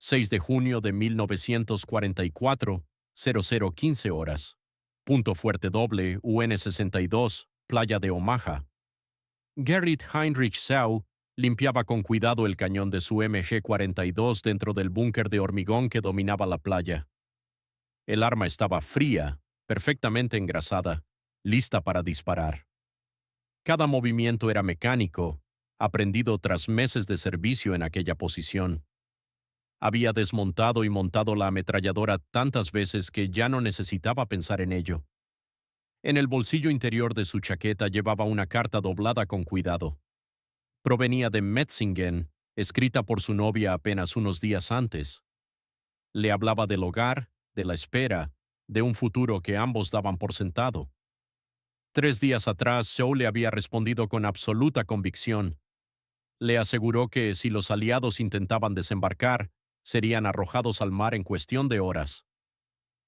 6 de junio de 1944, 00:15 horas. Punto fuerte doble, UN-62, playa de Omaha. Gerrit Heinrich Sau limpiaba con cuidado el cañón de su MG-42 dentro del búnker de hormigón que dominaba la playa. El arma estaba fría, perfectamente engrasada, lista para disparar. Cada movimiento era mecánico, aprendido tras meses de servicio en aquella posición. Había desmontado y montado la ametralladora tantas veces que ya no necesitaba pensar en ello. En el bolsillo interior de su chaqueta llevaba una carta doblada con cuidado. Provenía de Metzingen, escrita por su novia apenas unos días antes. Le hablaba del hogar, de la espera, de un futuro que ambos daban por sentado. 3 días atrás, Shaw le había respondido con absoluta convicción. Le aseguró que si los aliados intentaban desembarcar, serían arrojados al mar en cuestión de horas.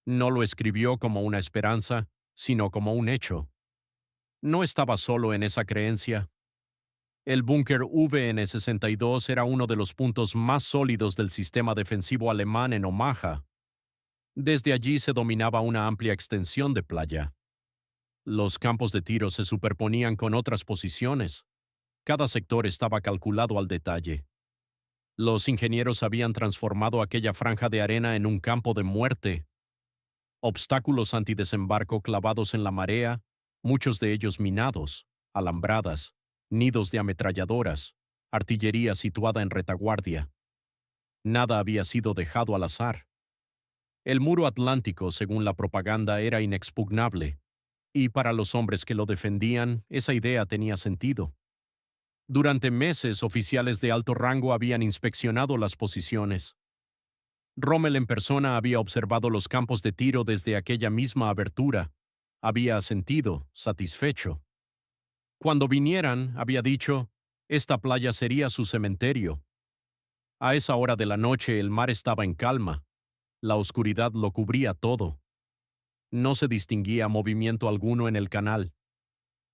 No lo escribió como una esperanza, sino como un hecho. No estaba solo en esa creencia. El búnker VN-62 era uno de los puntos más sólidos del sistema defensivo alemán en Omaha. Desde allí se dominaba una amplia extensión de playa. Los campos de tiro se superponían con otras posiciones. Cada sector estaba calculado al detalle. Los ingenieros habían transformado aquella franja de arena en un campo de muerte. Obstáculos antidesembarco clavados en la marea, muchos de ellos minados, alambradas, nidos de ametralladoras, artillería situada en retaguardia. Nada había sido dejado al azar. El muro atlántico, según la propaganda, era inexpugnable, y para los hombres que lo defendían, esa idea tenía sentido. Durante meses, oficiales de alto rango habían inspeccionado las posiciones. Rommel en persona había observado los campos de tiro desde aquella misma abertura. Había asentido, satisfecho. Cuando vinieran, había dicho, esta playa sería su cementerio. A esa hora de la noche el mar estaba en calma. La oscuridad lo cubría todo. No se distinguía movimiento alguno en el canal.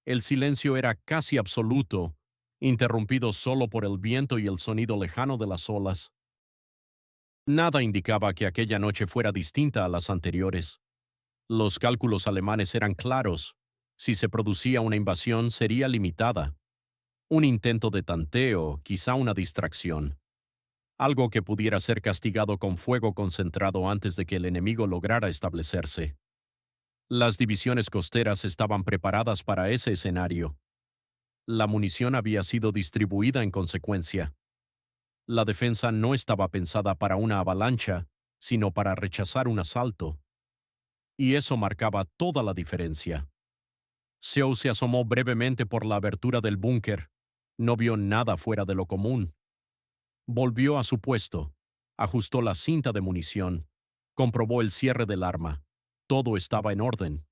El silencio era casi absoluto, interrumpido solo por el viento y el sonido lejano de las olas. Nada indicaba que aquella noche fuera distinta a las anteriores. Los cálculos alemanes eran claros. Si se producía una invasión, sería limitada. Un intento de tanteo, quizá una distracción. Algo que pudiera ser castigado con fuego concentrado antes de que el enemigo lograra establecerse. Las divisiones costeras estaban preparadas para ese escenario. La munición había sido distribuida en consecuencia. La defensa no estaba pensada para una avalancha, sino para rechazar un asalto. Y eso marcaba toda la diferencia. Shaw se asomó brevemente por la abertura del búnker. No vio nada fuera de lo común. Volvió a su puesto, ajustó la cinta de munición, comprobó el cierre del arma. Todo estaba en orden.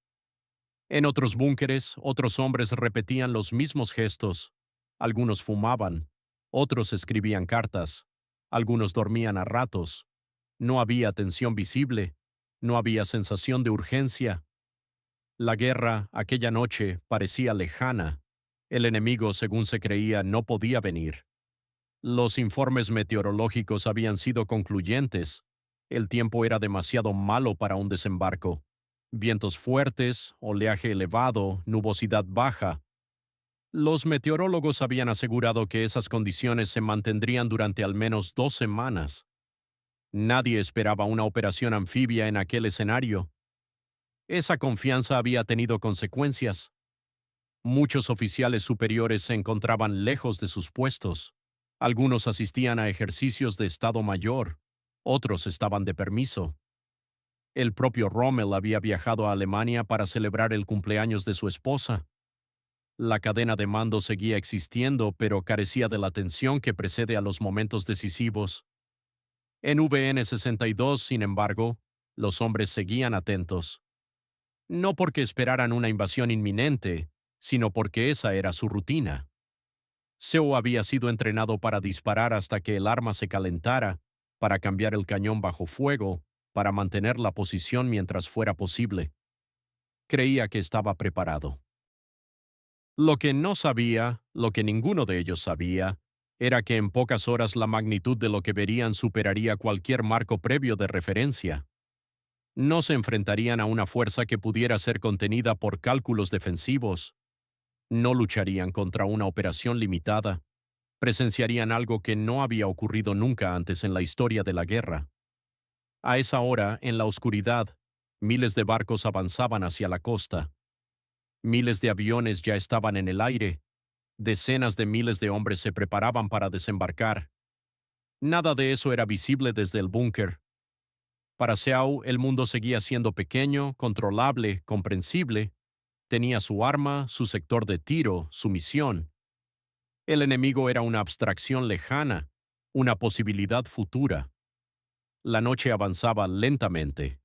En otros búnkeres, otros hombres repetían los mismos gestos. Algunos fumaban, otros escribían cartas, algunos dormían a ratos. No había tensión visible, no había sensación de urgencia. La guerra, aquella noche, parecía lejana. El enemigo, según se creía, no podía venir. Los informes meteorológicos habían sido concluyentes. El tiempo era demasiado malo para un desembarco. Vientos fuertes, oleaje elevado, nubosidad baja. Los meteorólogos habían asegurado que esas condiciones se mantendrían durante al menos 2 semanas. Nadie esperaba una operación anfibia en aquel escenario. Esa confianza había tenido consecuencias. Muchos oficiales superiores se encontraban lejos de sus puestos. Algunos asistían a ejercicios de Estado Mayor, otros estaban de permiso. El propio Rommel había viajado a Alemania para celebrar el cumpleaños de su esposa. La cadena de mando seguía existiendo, pero carecía de la tensión que precede a los momentos decisivos. En VN-62, sin embargo, los hombres seguían atentos. No porque esperaran una invasión inminente, sino porque esa era su rutina. Shaw había sido entrenado para disparar hasta que el arma se calentara, para cambiar el cañón bajo fuego, para mantener la posición mientras fuera posible. Creía que estaba preparado. Lo que no sabía, lo que ninguno de ellos sabía, era que en pocas horas la magnitud de lo que verían superaría cualquier marco previo de referencia. No se enfrentarían a una fuerza que pudiera ser contenida por cálculos defensivos. No lucharían contra una operación limitada. Presenciarían algo que no había ocurrido nunca antes en la historia de la guerra. A esa hora, en la oscuridad, miles de barcos avanzaban hacia la costa. Miles de aviones ya estaban en el aire. Decenas de miles de hombres se preparaban para desembarcar. Nada de eso era visible desde el búnker. Para Seau, el mundo seguía siendo pequeño, controlable, comprensible. Tenía su arma, su sector de tiro, su misión. El enemigo era una abstracción lejana, una posibilidad futura. La noche avanzaba lentamente.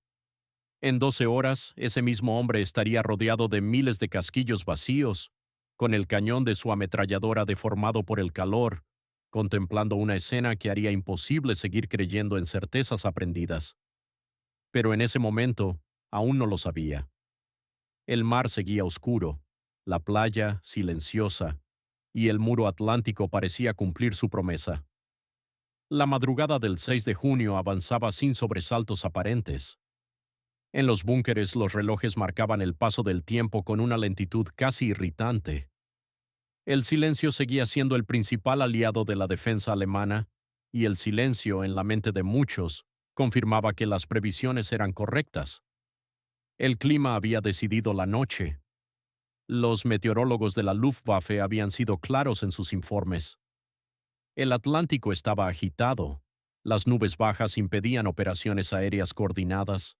En 12 horas, ese mismo hombre estaría rodeado de miles de casquillos vacíos, con el cañón de su ametralladora deformado por el calor, contemplando una escena que haría imposible seguir creyendo en certezas aprendidas. Pero en ese momento, aún no lo sabía. El mar seguía oscuro, la playa silenciosa, y el muro atlántico parecía cumplir su promesa. La madrugada del 6 de junio avanzaba sin sobresaltos aparentes. En los búnkeres los relojes marcaban el paso del tiempo con una lentitud casi irritante. El silencio seguía siendo el principal aliado de la defensa alemana, y el silencio, en la mente de muchos, confirmaba que las previsiones eran correctas. El clima había decidido la noche. Los meteorólogos de la Luftwaffe habían sido claros en sus informes. El Atlántico estaba agitado. Las nubes bajas impedían operaciones aéreas coordinadas.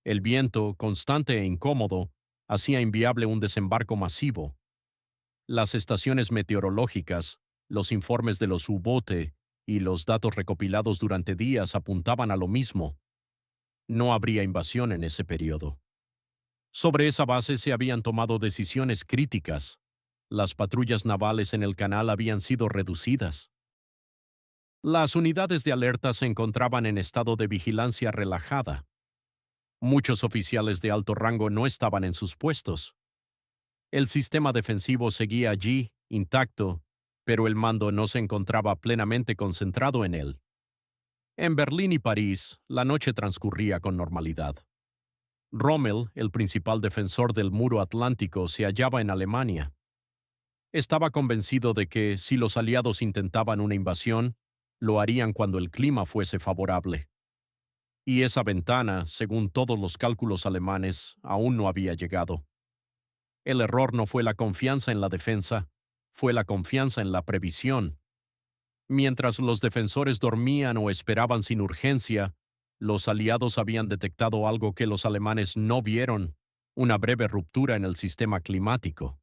El viento, constante e incómodo, hacía inviable un desembarco masivo. Las estaciones meteorológicas, los informes de los U-bote y los datos recopilados durante días apuntaban a lo mismo. No habría invasión en ese periodo. Sobre esa base se habían tomado decisiones críticas. Las patrullas navales en el canal habían sido reducidas. Las unidades de alerta se encontraban en estado de vigilancia relajada. Muchos oficiales de alto rango no estaban en sus puestos. El sistema defensivo seguía allí, intacto, pero el mando no se encontraba plenamente concentrado en él. En Berlín y París, la noche transcurría con normalidad. Rommel, el principal defensor del muro atlántico, se hallaba en Alemania. Estaba convencido de que, si los aliados intentaban una invasión, lo harían cuando el clima fuese favorable. Y esa ventana, según todos los cálculos alemanes, aún no había llegado. El error no fue la confianza en la defensa, fue la confianza en la previsión. Mientras los defensores dormían o esperaban sin urgencia, los aliados habían detectado algo que los alemanes no vieron: una breve ruptura en el sistema climático.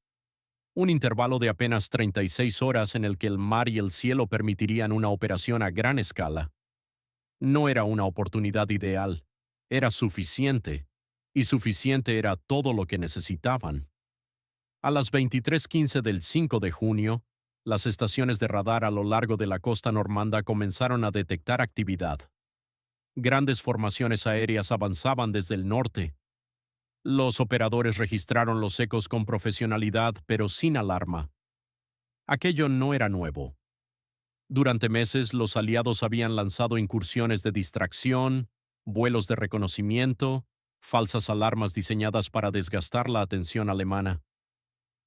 Un intervalo de apenas 36 horas en el que el mar y el cielo permitirían una operación a gran escala. No era una oportunidad ideal, era suficiente, y suficiente era todo lo que necesitaban. A las 23:15 del 5 de junio, las estaciones de radar a lo largo de la costa normanda comenzaron a detectar actividad. Grandes formaciones aéreas avanzaban desde el norte. Los operadores registraron los ecos con profesionalidad, pero sin alarma. Aquello no era nuevo. Durante meses, los aliados habían lanzado incursiones de distracción, vuelos de reconocimiento, falsas alarmas diseñadas para desgastar la atención alemana.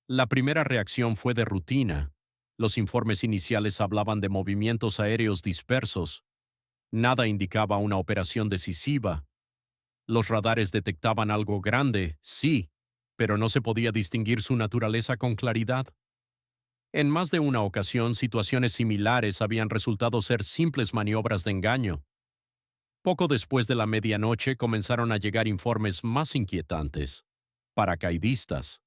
La primera reacción fue de rutina. Los informes iniciales hablaban de movimientos aéreos dispersos. Nada indicaba una operación decisiva. Los radares detectaban algo grande, sí, pero no se podía distinguir su naturaleza con claridad. En más de una ocasión, situaciones similares habían resultado ser simples maniobras de engaño. Poco después de la medianoche comenzaron a llegar informes más inquietantes: paracaidistas.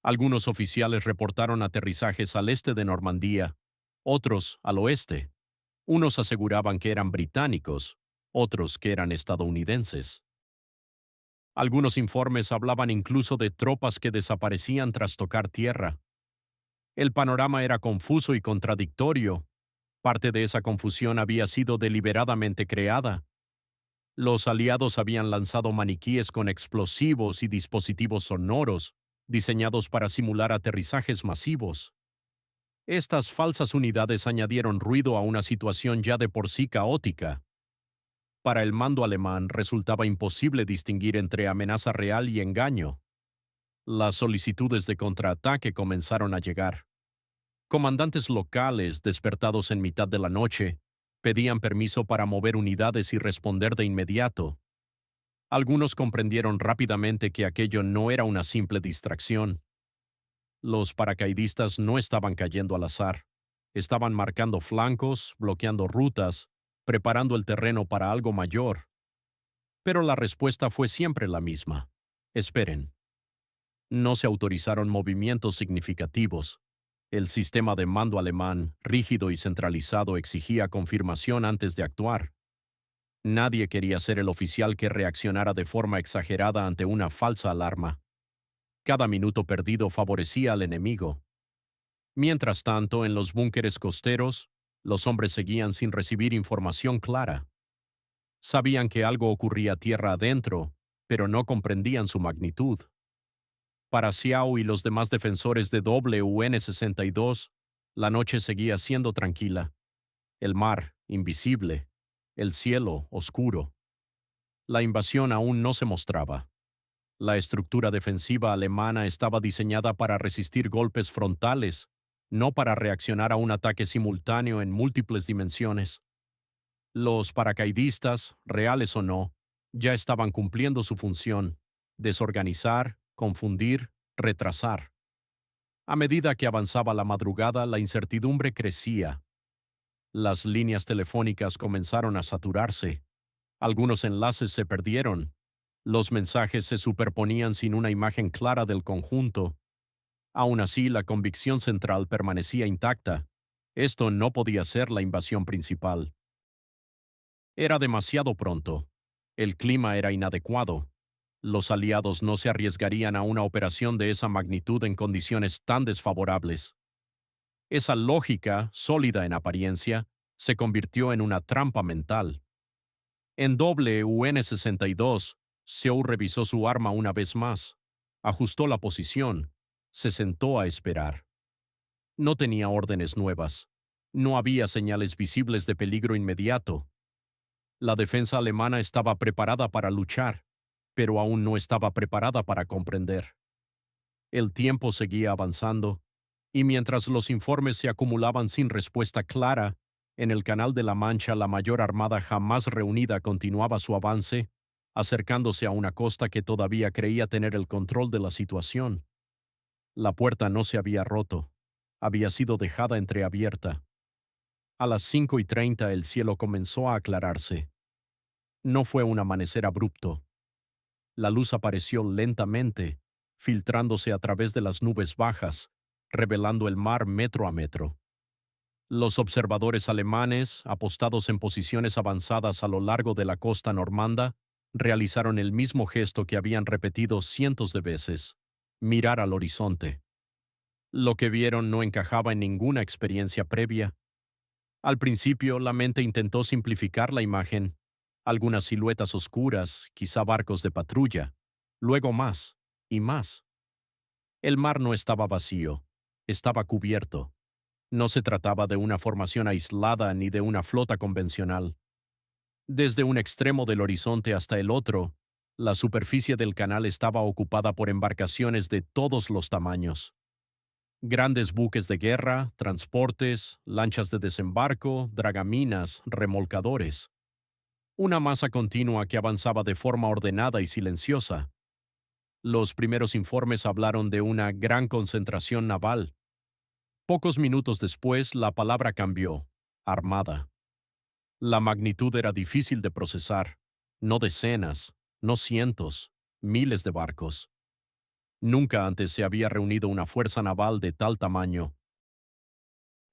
Algunos oficiales reportaron aterrizajes al este de Normandía, otros al oeste. Unos aseguraban que eran británicos, otros que eran estadounidenses. Algunos informes hablaban incluso de tropas que desaparecían tras tocar tierra. El panorama era confuso y contradictorio. Parte de esa confusión había sido deliberadamente creada. Los aliados habían lanzado maniquíes con explosivos y dispositivos sonoros, diseñados para simular aterrizajes masivos. Estas falsas unidades añadieron ruido a una situación ya de por sí caótica. Para el mando alemán resultaba imposible distinguir entre amenaza real y engaño. Las solicitudes de contraataque comenzaron a llegar. Comandantes locales, despertados en mitad de la noche, pedían permiso para mover unidades y responder de inmediato. Algunos comprendieron rápidamente que aquello no era una simple distracción. Los paracaidistas no estaban cayendo al azar. Estaban marcando flancos, bloqueando rutas, preparando el terreno para algo mayor. Pero la respuesta fue siempre la misma. Esperen. No se autorizaron movimientos significativos. El sistema de mando alemán, rígido y centralizado, exigía confirmación antes de actuar. Nadie quería ser el oficial que reaccionara de forma exagerada ante una falsa alarma. Cada minuto perdido favorecía al enemigo. Mientras tanto, en los búnkeres costeros, los hombres seguían sin recibir información clara. Sabían que algo ocurría tierra adentro, pero no comprendían su magnitud. Para Xiao y los demás defensores de WN-62, la noche seguía siendo tranquila. El mar, invisible. El cielo, oscuro. La invasión aún no se mostraba. La estructura defensiva alemana estaba diseñada para resistir golpes frontales, no para reaccionar a un ataque simultáneo en múltiples dimensiones. Los paracaidistas, reales o no, ya estaban cumpliendo su función: desorganizar, confundir, retrasar. A medida que avanzaba la madrugada, la incertidumbre crecía. Las líneas telefónicas comenzaron a saturarse. Algunos enlaces se perdieron. Los mensajes se superponían sin una imagen clara del conjunto. Aún así, la convicción central permanecía intacta. Esto no podía ser la invasión principal. Era demasiado pronto. El clima era inadecuado. Los aliados no se arriesgarían a una operación de esa magnitud en condiciones tan desfavorables. Esa lógica, sólida en apariencia, se convirtió en una trampa mental. En WN-62, Xiao revisó su arma una vez más, ajustó la posición, se sentó a esperar. No tenía órdenes nuevas. No había señales visibles de peligro inmediato. La defensa alemana estaba preparada para luchar, pero aún no estaba preparada para comprender. El tiempo seguía avanzando, y mientras los informes se acumulaban sin respuesta clara, en el Canal de la Mancha la mayor armada jamás reunida continuaba su avance, acercándose a una costa que todavía creía tener el control de la situación. La puerta no se había roto, había sido dejada entreabierta. A las 5:30 el cielo comenzó a aclararse. No fue un amanecer abrupto. La luz apareció lentamente, filtrándose a través de las nubes bajas, revelando el mar metro a metro. Los observadores alemanes, apostados en posiciones avanzadas a lo largo de la costa normanda, realizaron el mismo gesto que habían repetido cientos de veces: mirar al horizonte. Lo que vieron no encajaba en ninguna experiencia previa. Al principio, la mente intentó simplificar la imagen: algunas siluetas oscuras, quizá barcos de patrulla, luego más y más. El mar no estaba vacío, estaba cubierto. No se trataba de una formación aislada ni de una flota convencional. Desde un extremo del horizonte hasta el otro, la superficie del canal estaba ocupada por embarcaciones de todos los tamaños. Grandes buques de guerra, transportes, lanchas de desembarco, dragaminas, remolcadores. Una masa continua que avanzaba de forma ordenada y silenciosa. Los primeros informes hablaron de una gran concentración naval. Pocos minutos después, la palabra cambió: armada. La magnitud era difícil de procesar. No decenas, no cientos, miles de barcos. Nunca antes se había reunido una fuerza naval de tal tamaño.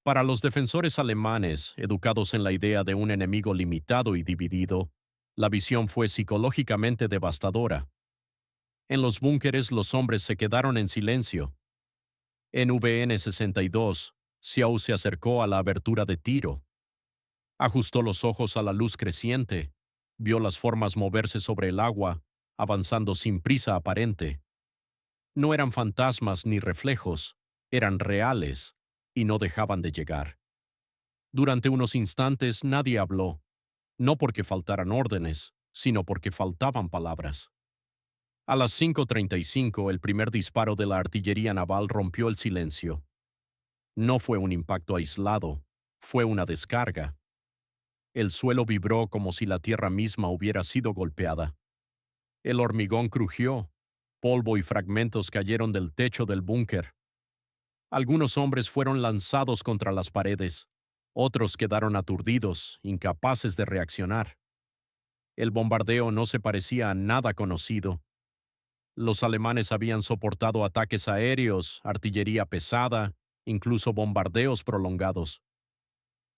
Para los defensores alemanes, educados en la idea de un enemigo limitado y dividido, la visión fue psicológicamente devastadora. En los búnkeres los hombres se quedaron en silencio. En WN-62, Xiao se acercó a la abertura de tiro. Ajustó los ojos a la luz creciente, vio las formas moverse sobre el agua, avanzando sin prisa aparente. No eran fantasmas ni reflejos, eran reales, y no dejaban de llegar. Durante unos instantes nadie habló, no porque faltaran órdenes, sino porque faltaban palabras. A las 5:35, el primer disparo de la artillería naval rompió el silencio. No fue un impacto aislado, fue una descarga. El suelo vibró como si la tierra misma hubiera sido golpeada. El hormigón crujió, polvo y fragmentos cayeron del techo del búnker. Algunos hombres fueron lanzados contra las paredes, otros quedaron aturdidos, incapaces de reaccionar. El bombardeo no se parecía a nada conocido. Los alemanes habían soportado ataques aéreos, artillería pesada, incluso bombardeos prolongados.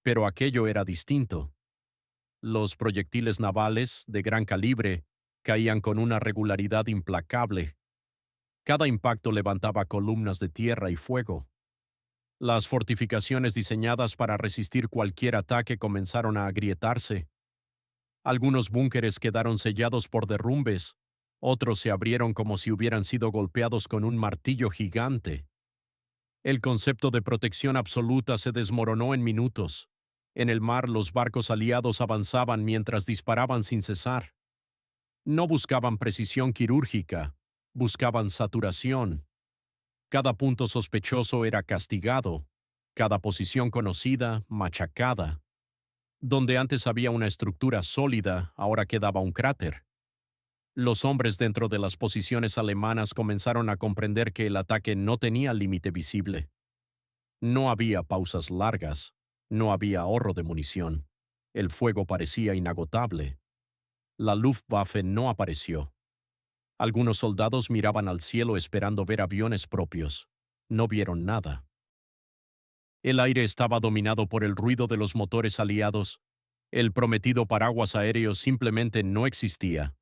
Pero aquello era distinto. Los proyectiles navales, de gran calibre, caían con una regularidad implacable. Cada impacto levantaba columnas de tierra y fuego. Las fortificaciones diseñadas para resistir cualquier ataque comenzaron a agrietarse. Algunos búnkeres quedaron sellados por derrumbes, otros se abrieron como si hubieran sido golpeados con un martillo gigante. El concepto de protección absoluta se desmoronó en minutos. En el mar los barcos aliados avanzaban mientras disparaban sin cesar. No buscaban precisión quirúrgica, buscaban saturación. Cada punto sospechoso era castigado, cada posición conocida, machacada. Donde antes había una estructura sólida, ahora quedaba un cráter. Los hombres dentro de las posiciones alemanas comenzaron a comprender que el ataque no tenía límite visible. No había pausas largas, no había ahorro de munición. El fuego parecía inagotable. La Luftwaffe no apareció. Algunos soldados miraban al cielo esperando ver aviones propios. No vieron nada. El aire estaba dominado por el ruido de los motores aliados. El prometido paraguas aéreo simplemente no existía.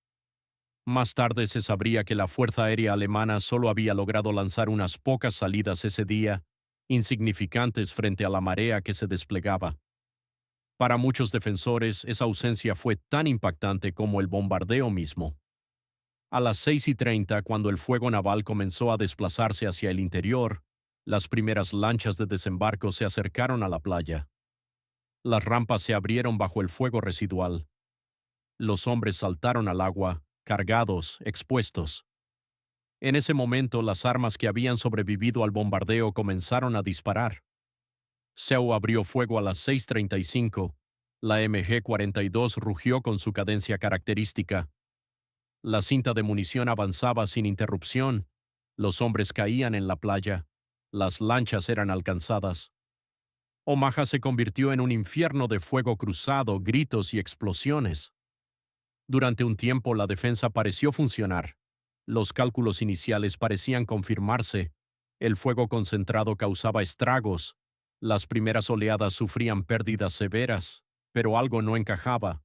Más tarde se sabría que la Fuerza Aérea Alemana solo había logrado lanzar unas pocas salidas ese día, insignificantes frente a la marea que se desplegaba. Para muchos defensores, esa ausencia fue tan impactante como el bombardeo mismo. A las 6:30, cuando el fuego naval comenzó a desplazarse hacia el interior, las primeras lanchas de desembarco se acercaron a la playa. Las rampas se abrieron bajo el fuego residual. Los hombres saltaron al agua, cargados, expuestos. En ese momento, las armas que habían sobrevivido al bombardeo comenzaron a disparar. Seu abrió fuego a las 6:35. La MG-42 rugió con su cadencia característica. La cinta de munición avanzaba sin interrupción. Los hombres caían en la playa. Las lanchas eran alcanzadas. Omaha se convirtió en un infierno de fuego cruzado, gritos y explosiones. Durante un tiempo la defensa pareció funcionar. Los cálculos iniciales parecían confirmarse. El fuego concentrado causaba estragos. Las primeras oleadas sufrían pérdidas severas, pero algo no encajaba.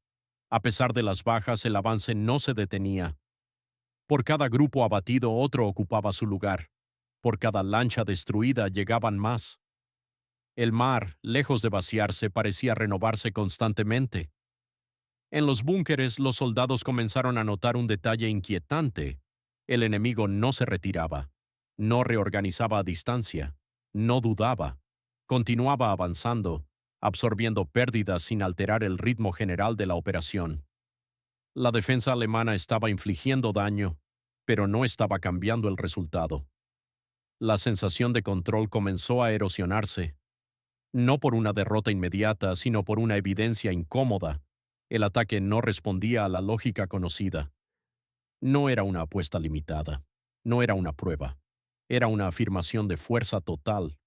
A pesar de las bajas, el avance no se detenía. Por cada grupo abatido, otro ocupaba su lugar. Por cada lancha destruida, llegaban más. El mar, lejos de vaciarse, parecía renovarse constantemente. En los búnkeres, los soldados comenzaron a notar un detalle inquietante. El enemigo no se retiraba, no reorganizaba a distancia, no dudaba. Continuaba avanzando, absorbiendo pérdidas sin alterar el ritmo general de la operación. La defensa alemana estaba infligiendo daño, pero no estaba cambiando el resultado. La sensación de control comenzó a erosionarse, no por una derrota inmediata, sino por una evidencia incómoda. El ataque no respondía a la lógica conocida. No era una apuesta limitada, no era una prueba, era una afirmación de fuerza total.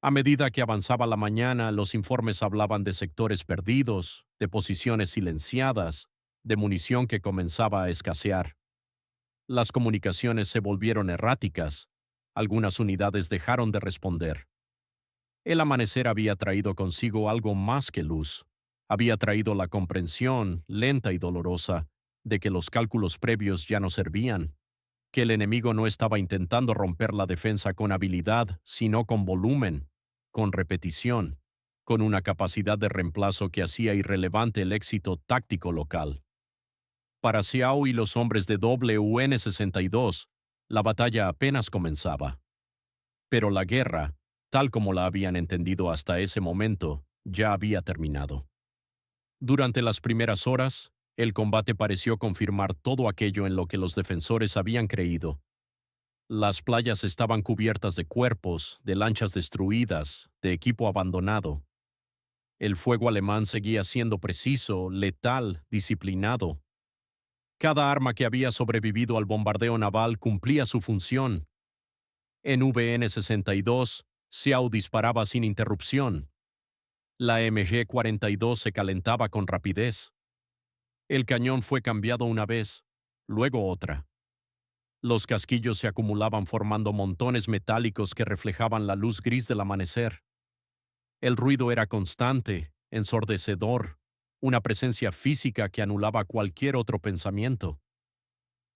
A medida que avanzaba la mañana, los informes hablaban de sectores perdidos, de posiciones silenciadas, de munición que comenzaba a escasear. Las comunicaciones se volvieron erráticas. Algunas unidades dejaron de responder. El amanecer había traído consigo algo más que luz. Había traído la comprensión, lenta y dolorosa, de que los cálculos previos ya no servían, que el enemigo no estaba intentando romper la defensa con habilidad, sino con volumen, con repetición, con una capacidad de reemplazo que hacía irrelevante el éxito táctico local. Para Xiao y los hombres de WN-62, la batalla apenas comenzaba. Pero la guerra, tal como la habían entendido hasta ese momento, ya había terminado. Durante las primeras horas, el combate pareció confirmar todo aquello en lo que los defensores habían creído. Las playas estaban cubiertas de cuerpos, de lanchas destruidas, de equipo abandonado. El fuego alemán seguía siendo preciso, letal, disciplinado. Cada arma que había sobrevivido al bombardeo naval cumplía su función. En VN-62, Seau disparaba sin interrupción. La MG-42 se calentaba con rapidez. El cañón fue cambiado una vez, luego otra. Los casquillos se acumulaban formando montones metálicos que reflejaban la luz gris del amanecer. El ruido era constante, ensordecedor, una presencia física que anulaba cualquier otro pensamiento.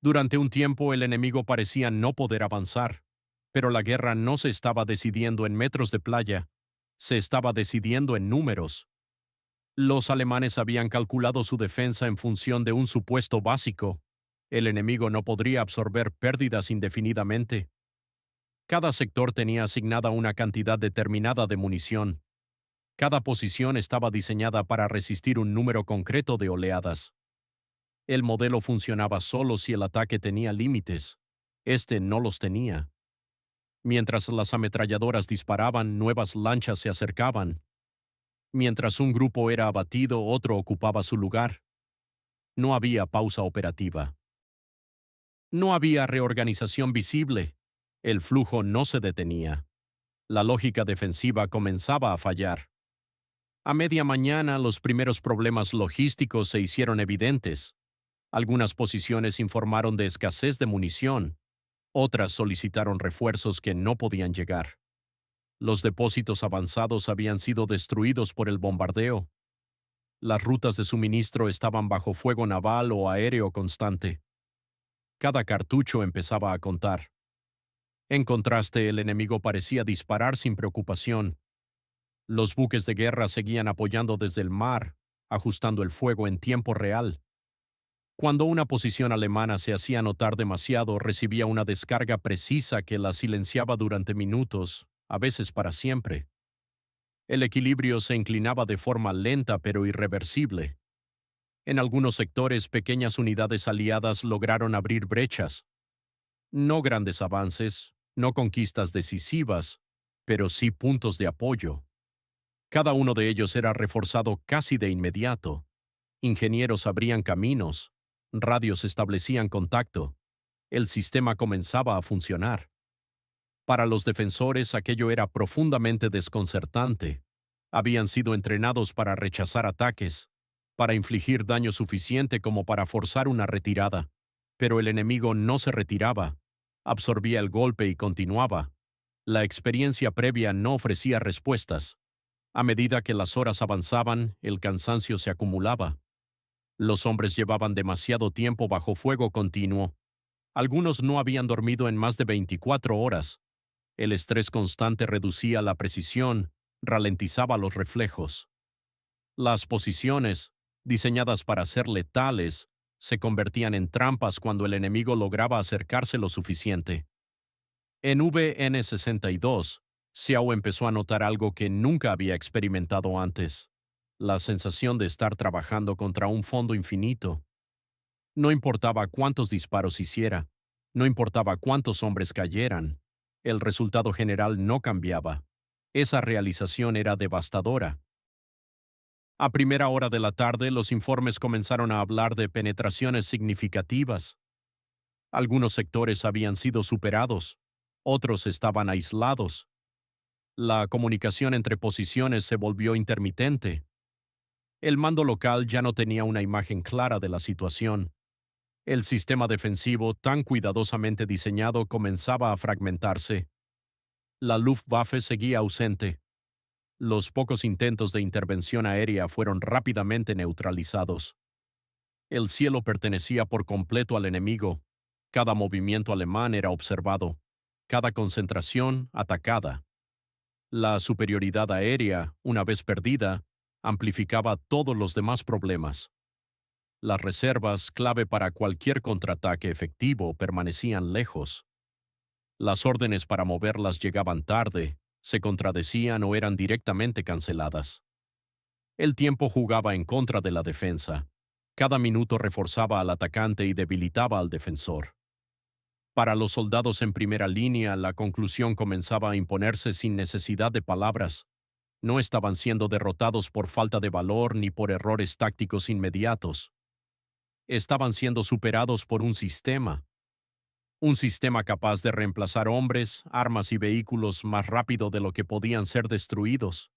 Durante un tiempo el enemigo parecía no poder avanzar, pero la guerra no se estaba decidiendo en metros de playa, se estaba decidiendo en números. Los alemanes habían calculado su defensa en función de un supuesto básico. El enemigo no podría absorber pérdidas indefinidamente. Cada sector tenía asignada una cantidad determinada de munición. Cada posición estaba diseñada para resistir un número concreto de oleadas. El modelo funcionaba solo si el ataque tenía límites. Este no los tenía. Mientras las ametralladoras disparaban, nuevas lanchas se acercaban. Mientras un grupo era abatido, otro ocupaba su lugar. No había pausa operativa. No había reorganización visible. El flujo no se detenía. La lógica defensiva comenzaba a fallar. A media mañana, los primeros problemas logísticos se hicieron evidentes. Algunas posiciones informaron de escasez de munición. Otras solicitaron refuerzos que no podían llegar. Los depósitos avanzados habían sido destruidos por el bombardeo. Las rutas de suministro estaban bajo fuego naval o aéreo constante. Cada cartucho empezaba a contar. En contraste, el enemigo parecía disparar sin preocupación. Los buques de guerra seguían apoyando desde el mar, ajustando el fuego en tiempo real. Cuando una posición alemana se hacía notar demasiado, recibía una descarga precisa que la silenciaba durante minutos, a veces para siempre. El equilibrio se inclinaba de forma lenta pero irreversible. En algunos sectores, pequeñas unidades aliadas lograron abrir brechas. No grandes avances, no conquistas decisivas, pero sí puntos de apoyo. Cada uno de ellos era reforzado casi de inmediato. Ingenieros abrían caminos, radios establecían contacto. El sistema comenzaba a funcionar. Para los defensores aquello era profundamente desconcertante. Habían sido entrenados para rechazar ataques, para infligir daño suficiente como para forzar una retirada. Pero el enemigo no se retiraba, absorbía el golpe y continuaba. La experiencia previa no ofrecía respuestas. A medida que las horas avanzaban, el cansancio se acumulaba. Los hombres llevaban demasiado tiempo bajo fuego continuo. Algunos no habían dormido en más de 24 horas. El estrés constante reducía la precisión, ralentizaba los reflejos. Las posiciones, diseñadas para ser letales, se convertían en trampas cuando el enemigo lograba acercarse lo suficiente. En VN-62, Xiao empezó a notar algo que nunca había experimentado antes: la sensación de estar trabajando contra un fondo infinito. No importaba cuántos disparos hiciera, no importaba cuántos hombres cayeran, el resultado general no cambiaba. Esa realización era devastadora. A primera hora de la tarde, los informes comenzaron a hablar de penetraciones significativas. Algunos sectores habían sido superados, otros estaban aislados. La comunicación entre posiciones se volvió intermitente. El mando local ya no tenía una imagen clara de la situación. El sistema defensivo, tan cuidadosamente diseñado, comenzaba a fragmentarse. La Luftwaffe seguía ausente. Los pocos intentos de intervención aérea fueron rápidamente neutralizados. El cielo pertenecía por completo al enemigo. Cada movimiento alemán era observado. Cada concentración atacada. La superioridad aérea, una vez perdida, amplificaba todos los demás problemas. Las reservas, clave para cualquier contraataque efectivo, permanecían lejos. Las órdenes para moverlas llegaban tarde, se contradecían o eran directamente canceladas. El tiempo jugaba en contra de la defensa. Cada minuto reforzaba al atacante y debilitaba al defensor. Para los soldados en primera línea, la conclusión comenzaba a imponerse sin necesidad de palabras. No estaban siendo derrotados por falta de valor ni por errores tácticos inmediatos. Estaban siendo superados por un sistema capaz de reemplazar hombres, armas y vehículos más rápido de lo que podían ser destruidos.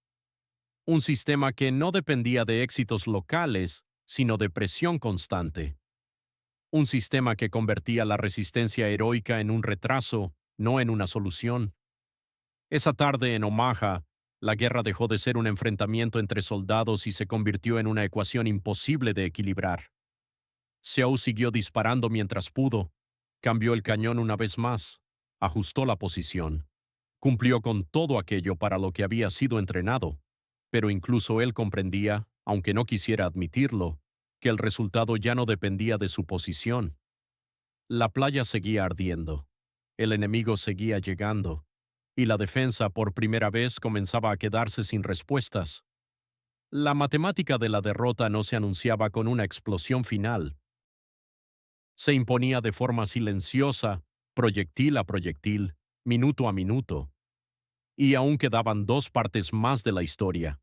Un sistema que no dependía de éxitos locales, sino de presión constante. Un sistema que convertía la resistencia heroica en un retraso, no en una solución. Esa tarde en Omaha, la guerra dejó de ser un enfrentamiento entre soldados y se convirtió en una ecuación imposible de equilibrar. Seow siguió disparando mientras pudo, cambió el cañón una vez más, ajustó la posición, cumplió con todo aquello para lo que había sido entrenado, pero incluso él comprendía, aunque no quisiera admitirlo, que el resultado ya no dependía de su posición. La playa seguía ardiendo, el enemigo seguía llegando, y la defensa por primera vez comenzaba a quedarse sin respuestas. La matemática de la derrota no se anunciaba con una explosión final. Se imponía de forma silenciosa, proyectil a proyectil, minuto a minuto. Y aún quedaban dos partes más de la historia.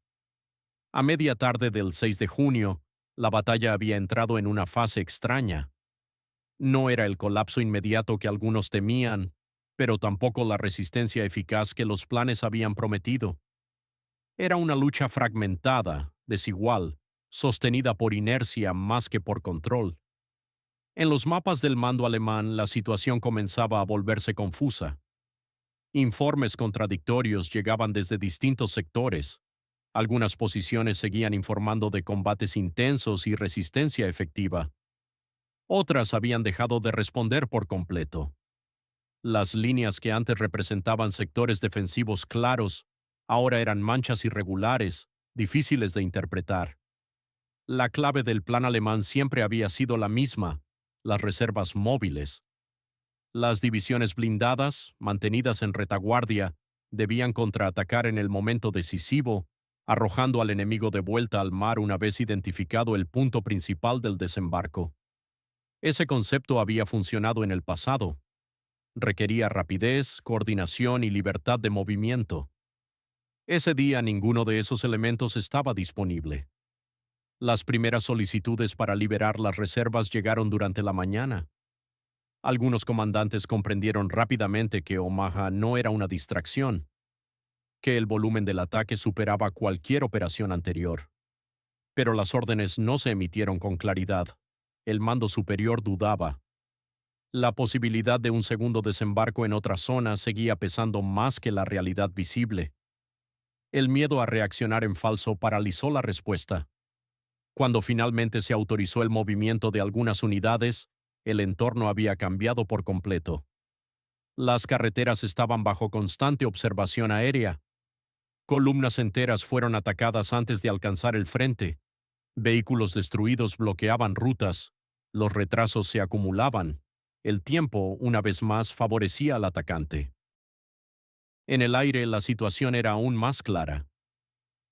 A media tarde del 6 de junio, la batalla había entrado en una fase extraña. No era el colapso inmediato que algunos temían, pero tampoco la resistencia eficaz que los planes habían prometido. Era una lucha fragmentada, desigual, sostenida por inercia más que por control. En los mapas del mando alemán la situación comenzaba a volverse confusa. Informes contradictorios llegaban desde distintos sectores. Algunas posiciones seguían informando de combates intensos y resistencia efectiva. Otras habían dejado de responder por completo. Las líneas que antes representaban sectores defensivos claros, ahora eran manchas irregulares, difíciles de interpretar. La clave del plan alemán siempre había sido la misma: las reservas móviles. Las divisiones blindadas, mantenidas en retaguardia, debían contraatacar en el momento decisivo, arrojando al enemigo de vuelta al mar una vez identificado el punto principal del desembarco. Ese concepto había funcionado en el pasado. Requería rapidez, coordinación y libertad de movimiento. Ese día ninguno de esos elementos estaba disponible. Las primeras solicitudes para liberar las reservas llegaron durante la mañana. Algunos comandantes comprendieron rápidamente que Omaha no era una distracción, que el volumen del ataque superaba cualquier operación anterior. Pero las órdenes no se emitieron con claridad. El mando superior dudaba. La posibilidad de un segundo desembarco en otra zona seguía pesando más que la realidad visible. El miedo a reaccionar en falso paralizó la respuesta. Cuando finalmente se autorizó el movimiento de algunas unidades, el entorno había cambiado por completo. Las carreteras estaban bajo constante observación aérea. Columnas enteras fueron atacadas antes de alcanzar el frente. Vehículos destruidos bloqueaban rutas. Los retrasos se acumulaban. El tiempo, una vez más, favorecía al atacante. En el aire la situación era aún más clara.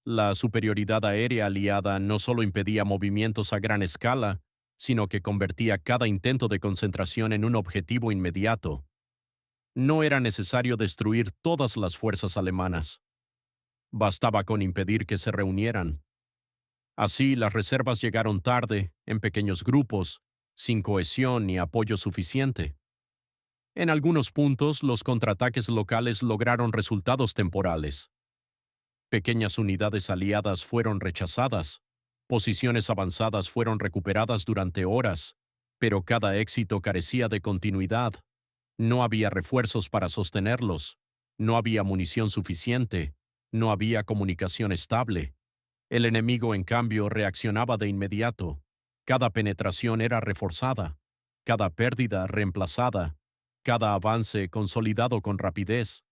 La superioridad aérea aliada no solo impedía movimientos a gran escala, sino que convertía cada intento de concentración en un objetivo inmediato. No era necesario destruir todas las fuerzas alemanas. Bastaba con impedir que se reunieran. Así, las reservas llegaron tarde, en pequeños grupos, sin cohesión ni apoyo suficiente. En algunos puntos, los contraataques locales lograron resultados temporales. Pequeñas unidades aliadas fueron rechazadas, posiciones avanzadas fueron recuperadas durante horas, pero cada éxito carecía de continuidad. No había refuerzos para sostenerlos, no había munición suficiente, no había comunicación estable. El enemigo, en cambio, reaccionaba de inmediato. Cada penetración era reforzada, cada pérdida reemplazada, cada avance consolidado con rapidez.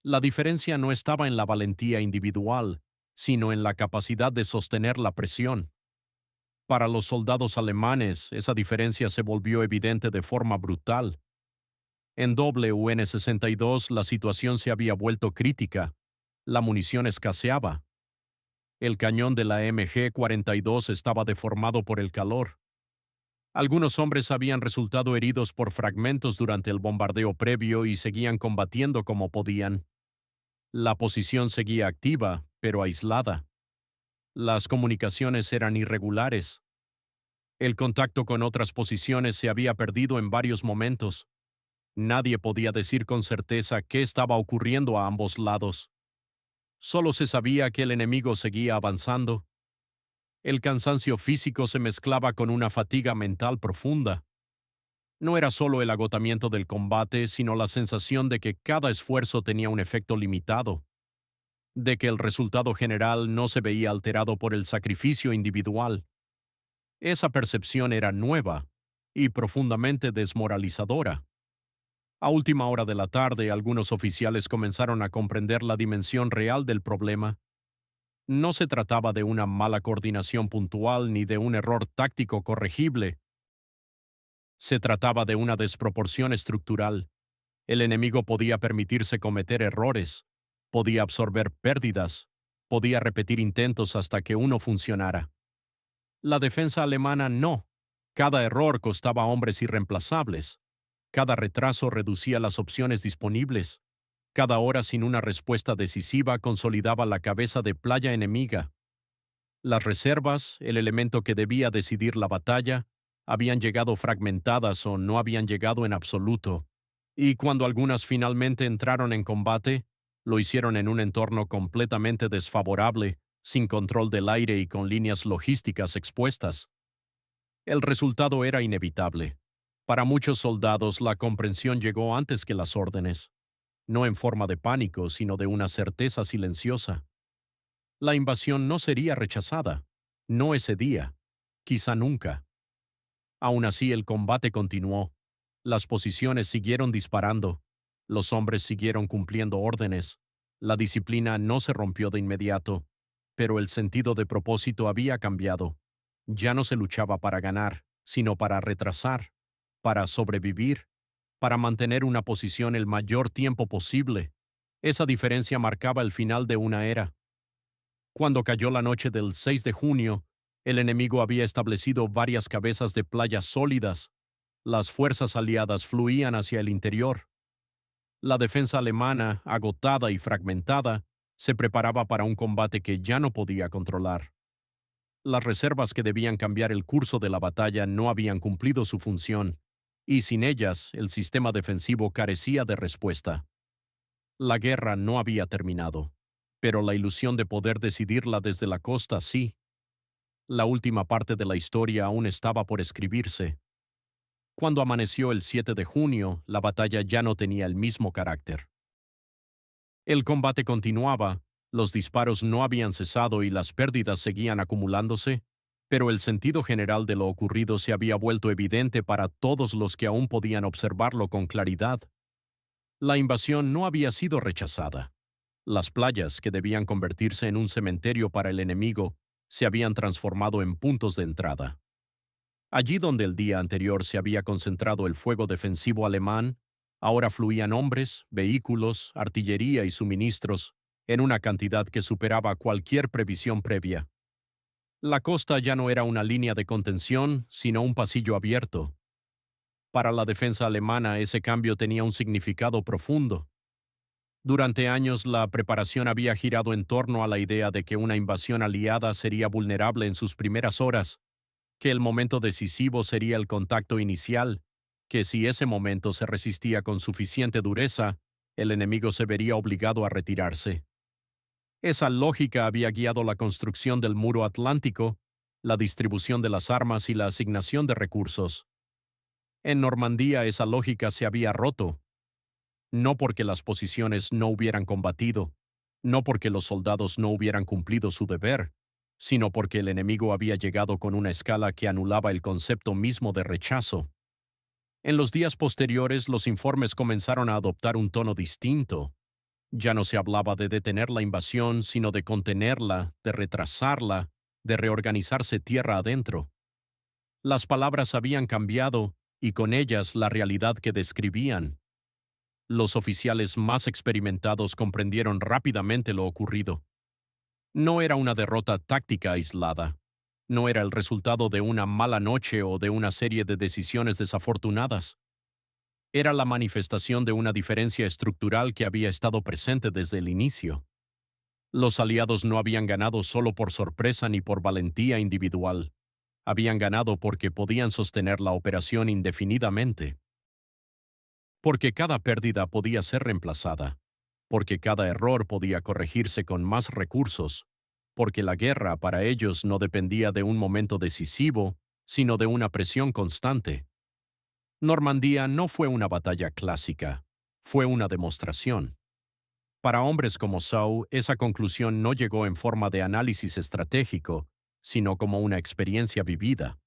La diferencia no estaba en la valentía individual, sino en la capacidad de sostener la presión. Para los soldados alemanes, esa diferencia se volvió evidente de forma brutal. En WN-62 la situación se había vuelto crítica. La munición escaseaba. El cañón de la MG-42 estaba deformado por el calor. Algunos hombres habían resultado heridos por fragmentos durante el bombardeo previo y seguían combatiendo como podían. La posición seguía activa, pero aislada. Las comunicaciones eran irregulares. El contacto con otras posiciones se había perdido en varios momentos. Nadie podía decir con certeza qué estaba ocurriendo a ambos lados. Solo se sabía que el enemigo seguía avanzando. El cansancio físico se mezclaba con una fatiga mental profunda. No era solo el agotamiento del combate, sino la sensación de que cada esfuerzo tenía un efecto limitado, de que el resultado general no se veía alterado por el sacrificio individual. Esa percepción era nueva y profundamente desmoralizadora. A última hora de la tarde, algunos oficiales comenzaron a comprender la dimensión real del problema. No se trataba de una mala coordinación puntual ni de un error táctico corregible. Se trataba de una desproporción estructural. El enemigo podía permitirse cometer errores, podía absorber pérdidas, podía repetir intentos hasta que uno funcionara. La defensa alemana no. Cada error costaba hombres irreemplazables. Cada retraso reducía las opciones disponibles. Cada hora sin una respuesta decisiva consolidaba la cabeza de playa enemiga. Las reservas, el elemento que debía decidir la batalla, habían llegado fragmentadas o no habían llegado en absoluto. Y cuando algunas finalmente entraron en combate, lo hicieron en un entorno completamente desfavorable, sin control del aire y con líneas logísticas expuestas. El resultado era inevitable. Para muchos soldados la comprensión llegó antes que las órdenes, no en forma de pánico, sino de una certeza silenciosa. La invasión no sería rechazada, no ese día, quizá nunca. Aún así el combate continuó, las posiciones siguieron disparando, los hombres siguieron cumpliendo órdenes, la disciplina no se rompió de inmediato, pero el sentido de propósito había cambiado. Ya no se luchaba para ganar, sino para retrasar, para sobrevivir, para mantener una posición el mayor tiempo posible. Esa diferencia marcaba el final de una era. Cuando cayó la noche del 6 de junio, el enemigo había establecido varias cabezas de playa sólidas. Las fuerzas aliadas fluían hacia el interior. La defensa alemana, agotada y fragmentada, se preparaba para un combate que ya no podía controlar. Las reservas que debían cambiar el curso de la batalla no habían cumplido su función, y sin ellas el sistema defensivo carecía de respuesta. La guerra no había terminado, pero la ilusión de poder decidirla desde la costa sí. La última parte de la historia aún estaba por escribirse. Cuando amaneció el 7 de junio, la batalla ya no tenía el mismo carácter. El combate continuaba, los disparos no habían cesado y las pérdidas seguían acumulándose, pero el sentido general de lo ocurrido se había vuelto evidente para todos los que aún podían observarlo con claridad. La invasión no había sido rechazada. Las playas, que debían convertirse en un cementerio para el enemigo, se habían transformado en puntos de entrada. Allí donde el día anterior se había concentrado el fuego defensivo alemán, ahora fluían hombres, vehículos, artillería y suministros, en una cantidad que superaba cualquier previsión previa. La costa ya no era una línea de contención, sino un pasillo abierto. Para la defensa alemana ese cambio tenía un significado profundo. Durante años la preparación había girado en torno a la idea de que una invasión aliada sería vulnerable en sus primeras horas, que el momento decisivo sería el contacto inicial, que si ese momento se resistía con suficiente dureza, el enemigo se vería obligado a retirarse. Esa lógica había guiado la construcción del muro atlántico, la distribución de las armas y la asignación de recursos. En Normandía esa lógica se había roto, no porque las posiciones no hubieran combatido, no porque los soldados no hubieran cumplido su deber, sino porque el enemigo había llegado con una escala que anulaba el concepto mismo de rechazo. En los días posteriores los informes comenzaron a adoptar un tono distinto. Ya no se hablaba de detener la invasión, sino de contenerla, de retrasarla, de reorganizarse tierra adentro. Las palabras habían cambiado, y con ellas la realidad que describían. Los oficiales más experimentados comprendieron rápidamente lo ocurrido. No era una derrota táctica aislada. No era el resultado de una mala noche o de una serie de decisiones desafortunadas. Era la manifestación de una diferencia estructural que había estado presente desde el inicio. Los aliados no habían ganado solo por sorpresa ni por valentía individual. Habían ganado porque podían sostener la operación indefinidamente. Porque cada pérdida podía ser reemplazada. Porque cada error podía corregirse con más recursos. Porque la guerra para ellos no dependía de un momento decisivo, sino de una presión constante. Normandía no fue una batalla clásica, fue una demostración. Para hombres como Shaw, esa conclusión no llegó en forma de análisis estratégico, sino como una experiencia vivida.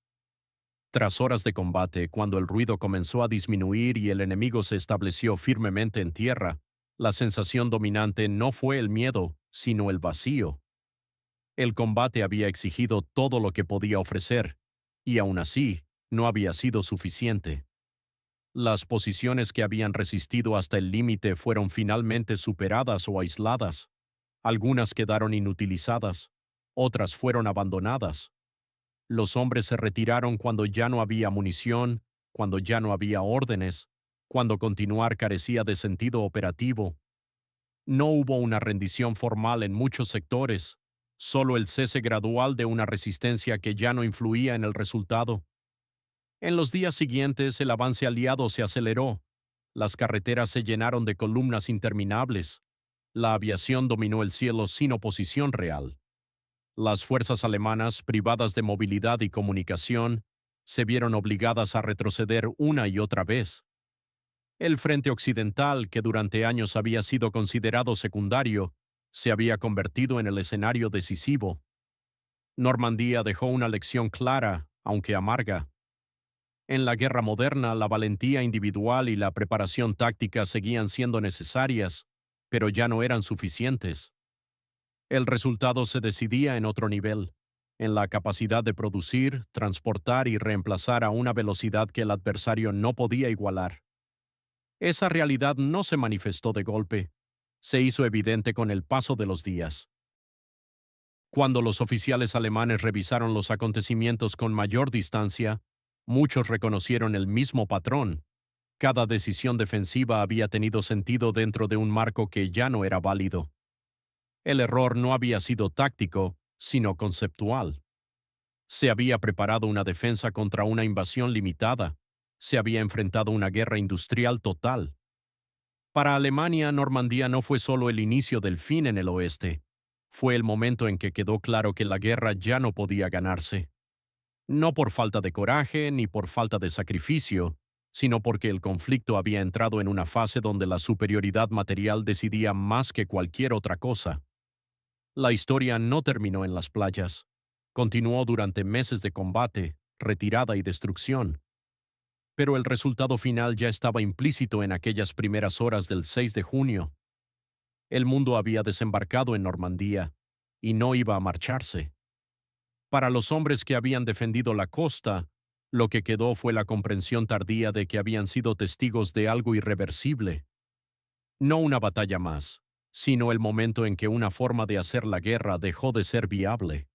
Tras horas de combate, cuando el ruido comenzó a disminuir y el enemigo se estableció firmemente en tierra, la sensación dominante no fue el miedo, sino el vacío. El combate había exigido todo lo que podía ofrecer, y aún así, no había sido suficiente. Las posiciones que habían resistido hasta el límite fueron finalmente superadas o aisladas. Algunas quedaron inutilizadas, otras fueron abandonadas. Los hombres se retiraron cuando ya no había munición, cuando ya no había órdenes, cuando continuar carecía de sentido operativo. No hubo una rendición formal en muchos sectores, solo el cese gradual de una resistencia que ya no influía en el resultado. En los días siguientes el avance aliado se aceleró. Las carreteras se llenaron de columnas interminables. La aviación dominó el cielo sin oposición real. Las fuerzas alemanas, privadas de movilidad y comunicación, se vieron obligadas a retroceder una y otra vez. El frente occidental, que durante años había sido considerado secundario, se había convertido en el escenario decisivo. Normandía dejó una lección clara, aunque amarga. En la guerra moderna, la valentía individual y la preparación táctica seguían siendo necesarias, pero ya no eran suficientes. El resultado se decidía en otro nivel, en la capacidad de producir, transportar y reemplazar a una velocidad que el adversario no podía igualar. Esa realidad no se manifestó de golpe, se hizo evidente con el paso de los días. Cuando los oficiales alemanes revisaron los acontecimientos con mayor distancia, muchos reconocieron el mismo patrón. Cada decisión defensiva había tenido sentido dentro de un marco que ya no era válido. El error no había sido táctico, sino conceptual. Se había preparado una defensa contra una invasión limitada. Se había enfrentado una guerra industrial total. Para Alemania, Normandía no fue solo el inicio del fin en el oeste. Fue el momento en que quedó claro que la guerra ya no podía ganarse. No por falta de coraje ni por falta de sacrificio, sino porque el conflicto había entrado en una fase donde la superioridad material decidía más que cualquier otra cosa. La historia no terminó en las playas. Continuó durante meses de combate, retirada y destrucción. Pero el resultado final ya estaba implícito en aquellas primeras horas del 6 de junio. El mundo había desembarcado en Normandía, y no iba a marcharse. Para los hombres que habían defendido la costa, lo que quedó fue la comprensión tardía de que habían sido testigos de algo irreversible. No una batalla más, sino el momento en que una forma de hacer la guerra dejó de ser viable.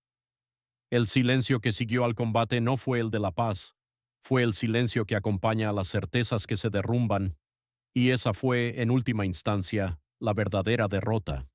El silencio que siguió al combate no fue el de la paz, fue el silencio que acompaña a las certezas que se derrumban, y esa fue, en última instancia, la verdadera derrota.